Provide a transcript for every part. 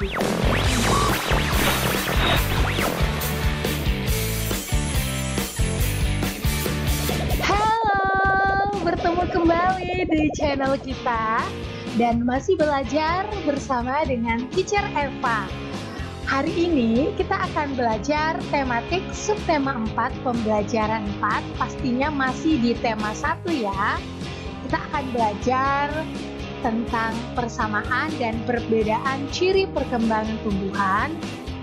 Halo, bertemu kembali di channel kita dan masih belajar bersama dengan Teacher Eva. Hari ini kita akan belajar tematik subtema 4 pembelajaran 4, pastinya masih di tema 1 ya. Kita akan belajar tentang persamaan dan perbedaan ciri perkembangan tumbuhan,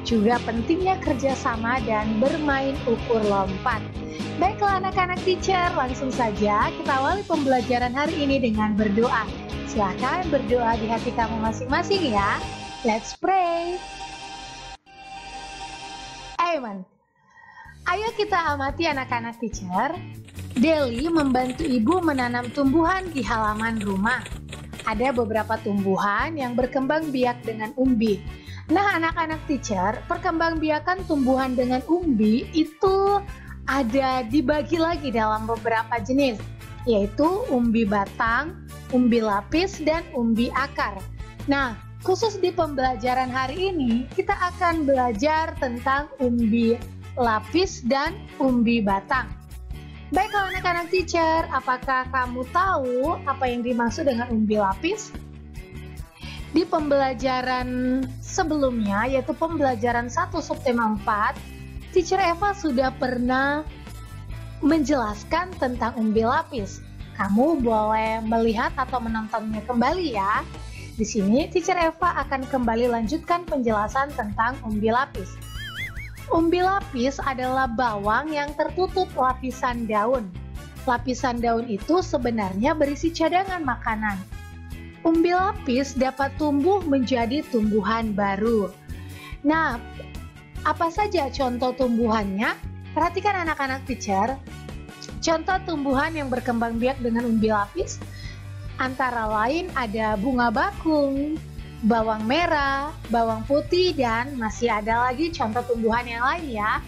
juga pentingnya kerjasama dan bermain ukur lompat. Baiklah anak-anak teacher, langsung saja kita awali pembelajaran hari ini dengan berdoa. Silakan berdoa di hati kamu masing-masing ya. Let's pray. Amen. Ayo kita amati anak-anak teacher. Deli membantu ibu menanam tumbuhan di halaman rumah. Ada beberapa tumbuhan yang berkembang biak dengan umbi. Nah, anak-anak teacher, perkembangbiakan tumbuhan dengan umbi itu ada dibagi lagi dalam beberapa jenis, yaitu umbi batang, umbi lapis, dan umbi akar. Nah, khusus di pembelajaran hari ini, kita akan belajar tentang umbi lapis dan umbi batang. Baiklah anak-anak teacher, apakah kamu tahu apa yang dimaksud dengan umbi lapis? Di pembelajaran sebelumnya, yaitu pembelajaran 1 subtema 4, Teacher Eva sudah pernah menjelaskan tentang umbi lapis. Kamu boleh melihat atau menontonnya kembali ya. Di sini Teacher Eva akan kembali lanjutkan penjelasan tentang umbi lapis. Umbi lapis adalah bawang yang tertutup lapisan daun. Lapisan daun itu sebenarnya berisi cadangan makanan. Umbi lapis dapat tumbuh menjadi tumbuhan baru. Nah, apa saja contoh tumbuhannya? Perhatikan anak-anak teacher. Contoh tumbuhan yang berkembang biak dengan umbi lapis antara lain ada bunga bakung, bawang merah, bawang putih, dan masih ada lagi contoh tumbuhan yang lain ya.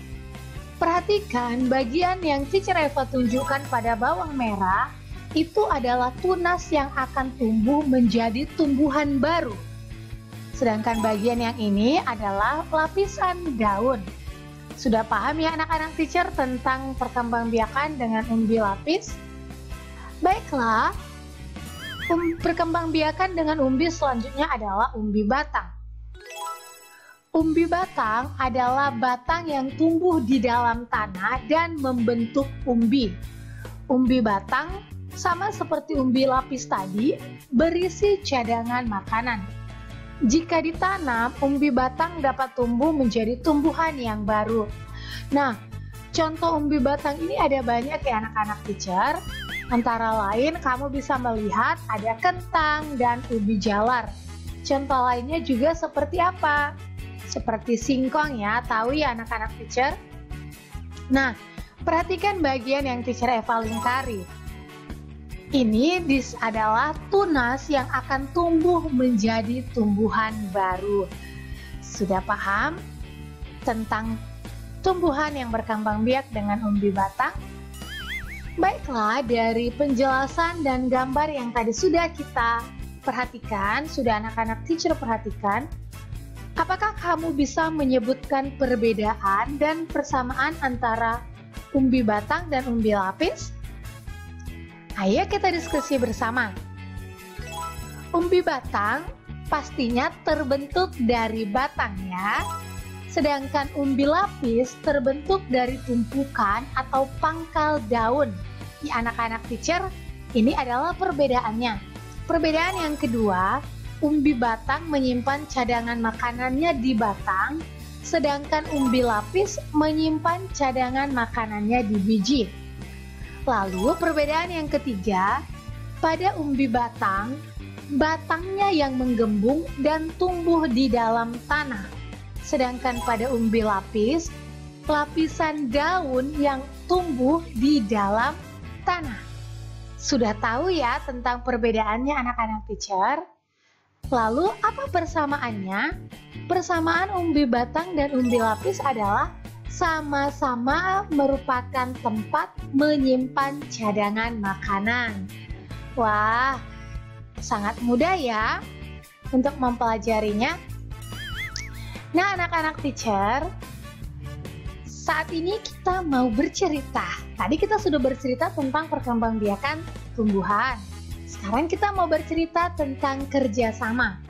Perhatikan bagian yang Teacher Eva tunjukkan pada bawang merah itu adalah tunas yang akan tumbuh menjadi tumbuhan baru. Sedangkan bagian yang ini adalah lapisan daun. Sudah paham ya anak-anak teacher tentang perkembangbiakan dengan umbi lapis? Baiklah. Perkembangbiakan dengan umbi selanjutnya adalah umbi batang. Umbi batang adalah batang yang tumbuh di dalam tanah dan membentuk umbi. Umbi batang sama seperti umbi lapis tadi, berisi cadangan makanan. Jika ditanam, umbi batang dapat tumbuh menjadi tumbuhan yang baru. Nah, contoh umbi batang ini ada banyak ya anak-anak teacher. Antara lain kamu bisa melihat ada kentang dan ubi jalar. Contoh lainnya juga seperti apa? Seperti singkong ya, tahu ya anak-anak teacher? Nah, perhatikan bagian yang Teacher Eva lingkari. Ini adalah tunas yang akan tumbuh menjadi tumbuhan baru. Sudah paham tentang tumbuhan yang berkembang biak dengan umbi batang? Baiklah, dari penjelasan dan gambar yang tadi sudah kita perhatikan, sudah anak-anak teacher perhatikan, apakah kamu bisa menyebutkan perbedaan dan persamaan antara umbi batang dan umbi lapis? Ayo kita diskusi bersama. Umbi batang pastinya terbentuk dari batang ya. Sedangkan umbi lapis terbentuk dari tumpukan atau pangkal daun. Di anak-anak teacher, ini adalah perbedaannya. Perbedaan yang kedua, umbi batang menyimpan cadangan makanannya di batang, sedangkan umbi lapis menyimpan cadangan makanannya di biji. Lalu perbedaan yang ketiga, pada umbi batang, batangnya yang menggembung dan tumbuh di dalam tanah. Sedangkan pada umbi lapis, lapisan daun yang tumbuh di dalam tanah. Sudah tahu ya tentang perbedaannya anak-anak teacher? Lalu apa persamaannya? Persamaan umbi batang dan umbi lapis adalah sama-sama merupakan tempat menyimpan cadangan makanan. Wah, sangat mudah ya untuk mempelajarinya. Nah, anak-anak teacher, saat ini kita mau bercerita. Tadi kita sudah bercerita tentang perkembangbiakan tumbuhan. Sekarang kita mau bercerita tentang kerjasama.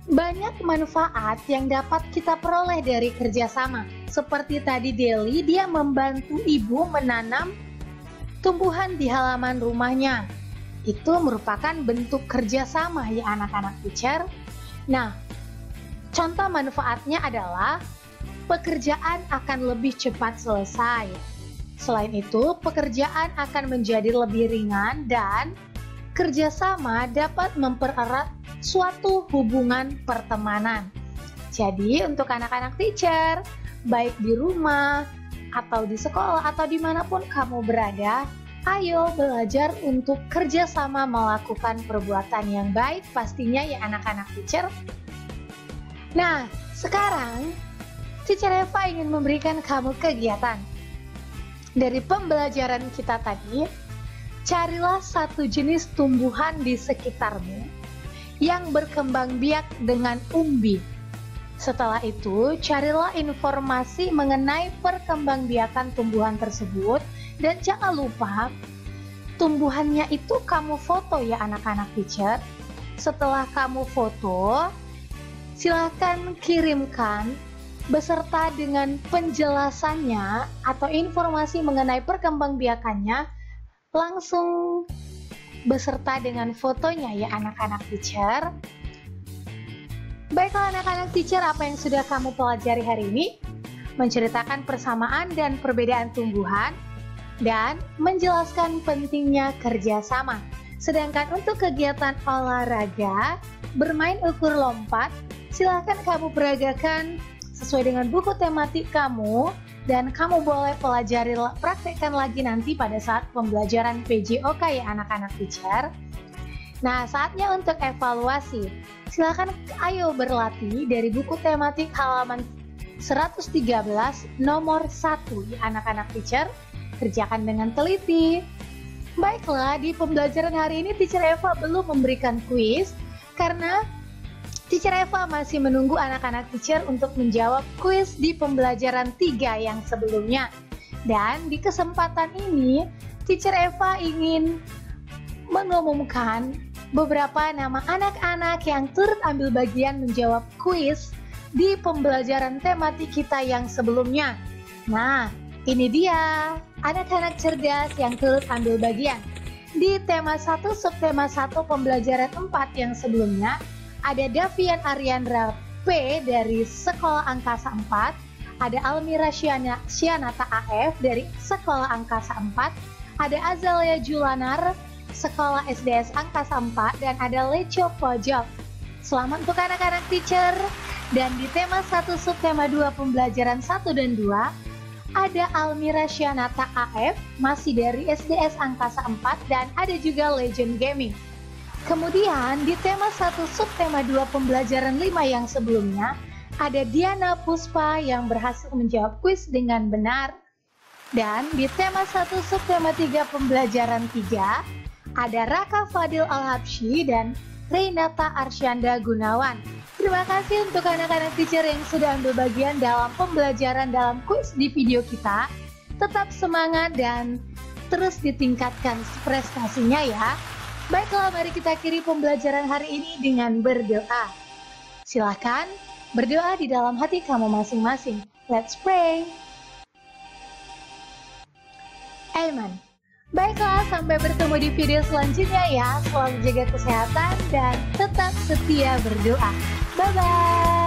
Banyak manfaat yang dapat kita peroleh dari kerjasama. Seperti tadi Deli, dia membantu ibu menanam tumbuhan di halaman rumahnya. Itu merupakan bentuk kerjasama ya anak-anak teacher. Nah, contoh manfaatnya adalah pekerjaan akan lebih cepat selesai. Selain itu, pekerjaan akan menjadi lebih ringan dan kerjasama dapat mempererat suatu hubungan pertemanan. Jadi, untuk anak-anak teacher, baik di rumah, atau di sekolah, atau dimanapun kamu berada, ayo belajar untuk kerjasama melakukan perbuatan yang baik pastinya ya anak-anak teacher. Nah, sekarang Teacher Eva ingin memberikan kamu kegiatan. Dari pembelajaran kita tadi, carilah satu jenis tumbuhan di sekitarmu yang berkembang biak dengan umbi. Setelah itu, carilah informasi mengenai perkembangbiakan tumbuhan tersebut dan jangan lupa tumbuhannya itu kamu foto ya anak-anak teacher. Setelah kamu foto, silakan kirimkan beserta dengan penjelasannya atau informasi mengenai perkembangbiakannya langsung beserta dengan fotonya ya anak-anak teacher. Baiklah anak-anak teacher, apa yang sudah kamu pelajari hari ini? Menceritakan persamaan dan perbedaan tumbuhan dan menjelaskan pentingnya kerjasama. Sedangkan untuk kegiatan olahraga, bermain ukur lompat, silahkan kamu peragakan sesuai dengan buku tematik kamu dan kamu boleh praktekkan lagi nanti pada saat pembelajaran PJOK ya anak-anak teacher. Nah, saatnya untuk evaluasi. Silakan ayo berlatih dari buku tematik halaman 113 nomor 1 ya anak-anak teacher. Kerjakan dengan teliti. Baiklah, di pembelajaran hari ini Teacher Eva belum memberikan kuis karena Teacher Eva masih menunggu anak-anak teacher untuk menjawab kuis di pembelajaran 3 yang sebelumnya. Dan di kesempatan ini, Teacher Eva ingin mengumumkan beberapa nama anak-anak yang turut ambil bagian menjawab kuis di pembelajaran tematik kita yang sebelumnya. Nah, ini dia anak-anak cerdas yang turut ambil bagian. Di tema 1 subtema 1 pembelajaran 4 yang sebelumnya, ada Davian Ariandra P dari Sekolah Angkasa 4, ada Almira Syanata AF dari Sekolah Angkasa 4, ada Azalia Julanar Sekolah SDS Angkasa 4, dan ada Leco Pojok. Selamat untuk anak-anak teacher. Dan di tema 1 subtema 2 pembelajaran 1 dan 2, ada Almira Syanata AF masih dari SDS Angkasa 4 dan ada juga Legend Gaming. Kemudian di tema 1 subtema 2 pembelajaran 5 yang sebelumnya, ada Diana Puspa yang berhasil menjawab kuis dengan benar. Dan di tema 1 subtema 3 pembelajaran 3, ada Raka Fadil Al-Habsyi dan Renata Arsyanda Gunawan. Terima kasih untuk anak-anak teacher yang sudah ambil bagian dalam pembelajaran dalam kuis di video kita. Tetap semangat dan terus ditingkatkan prestasinya ya. Baiklah, mari kita akhiri pembelajaran hari ini dengan berdoa. Silakan berdoa di dalam hati kamu masing-masing. Let's pray. Amen. Baiklah, sampai bertemu di video selanjutnya ya. Selalu jaga kesehatan dan tetap setia berdoa. Bye-bye.